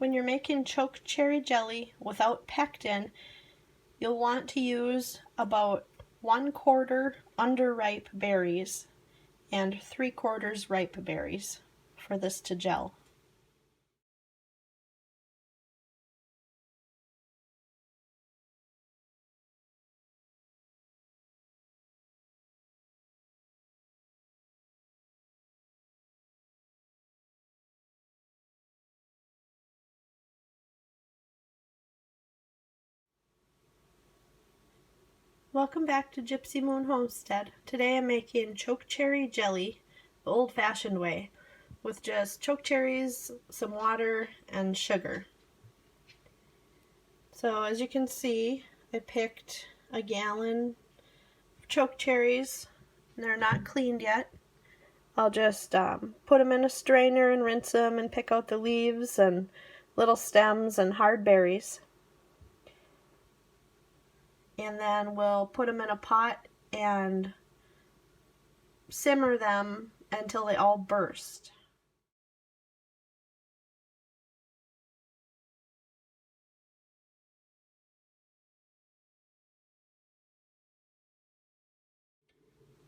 When you're making chokecherry jelly without pectin, you'll want to use about 1/4 underripe berries and 3/4 ripe berries for this to gel. Welcome back to Gypsy Moon Homestead. Today I'm making chokecherry jelly the old-fashioned way with just chokecherries, some water, and sugar. So as you can see, I picked a gallon of chokecherries. They're not cleaned yet. I'll just put them in a strainer and rinse them and pick out the leaves and little stems and hard berries. And then we'll put them in a pot and simmer them until they all burst.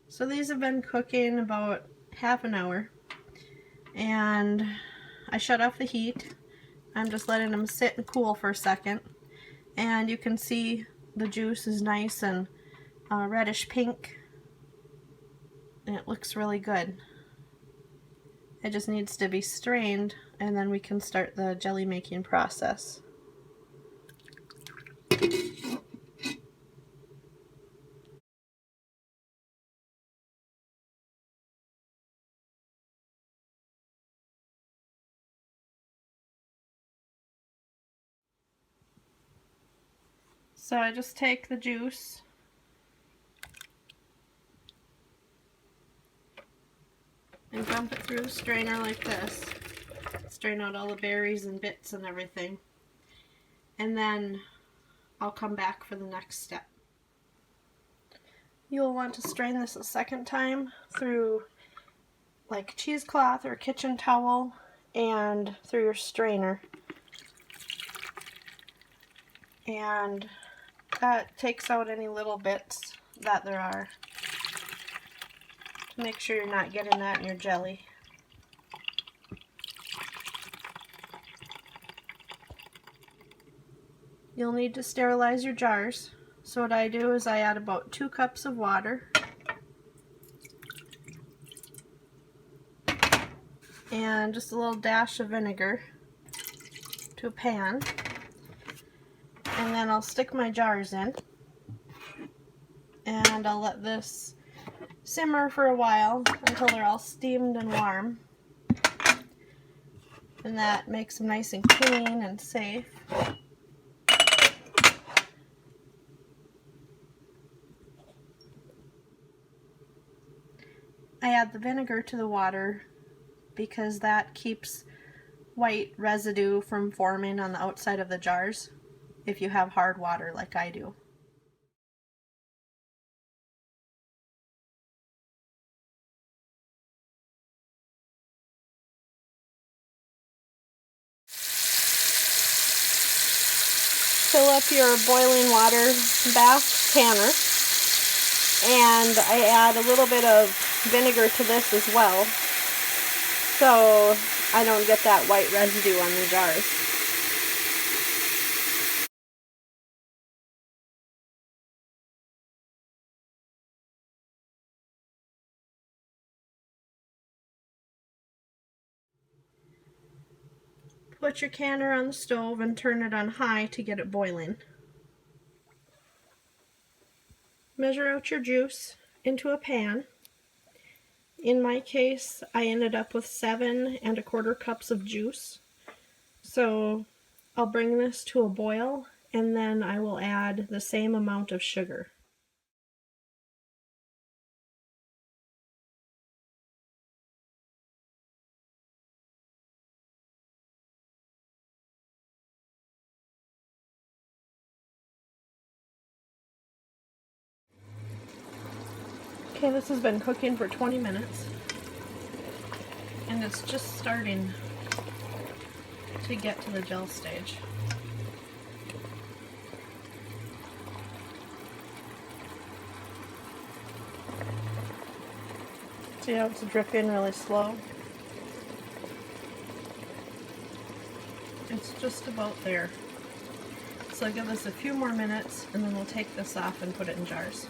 So these have been cooking about half an hour, and I shut off the heat. I'm just letting them sit and cool for a second, and you can see the juice is nice and reddish pink, and it looks really good. It just needs to be strained, and then we can start the jelly making process. So I just take the juice and dump it through the strainer like this. Strain out all the berries and bits and everything. And then I'll come back for the next step. You'll want to strain this a second time through like a cheesecloth or a kitchen towel and through your strainer. And that takes out any little bits that there are. Make sure you're not getting that in your jelly. You'll need to sterilize your jars. So what I do is I add about 2 cups of water and just a little dash of vinegar to a pan, and then I'll stick my jars in and I'll let this simmer for a while until they're all steamed and warm, and that makes them nice and clean and safe. I add the vinegar to the water because that keeps white residue from forming on the outside of the jars if you have hard water like I do. Fill up your boiling water bath canner, and I add a little bit of vinegar to this as well, so I don't get that white residue on the jars. Put your canner on the stove and turn it on high to get it boiling. Measure out your juice into a pan. In my case, I ended up with 7 1/4 cups of juice. So I'll bring this to a boil, and then I will add the same amount of sugar. Okay, this has been cooking for 20 minutes, and it's just starting to get to the gel stage. See how it's dripping really slow? It's just about there. So I'll give this a few more minutes and then we'll take this off and put it in jars.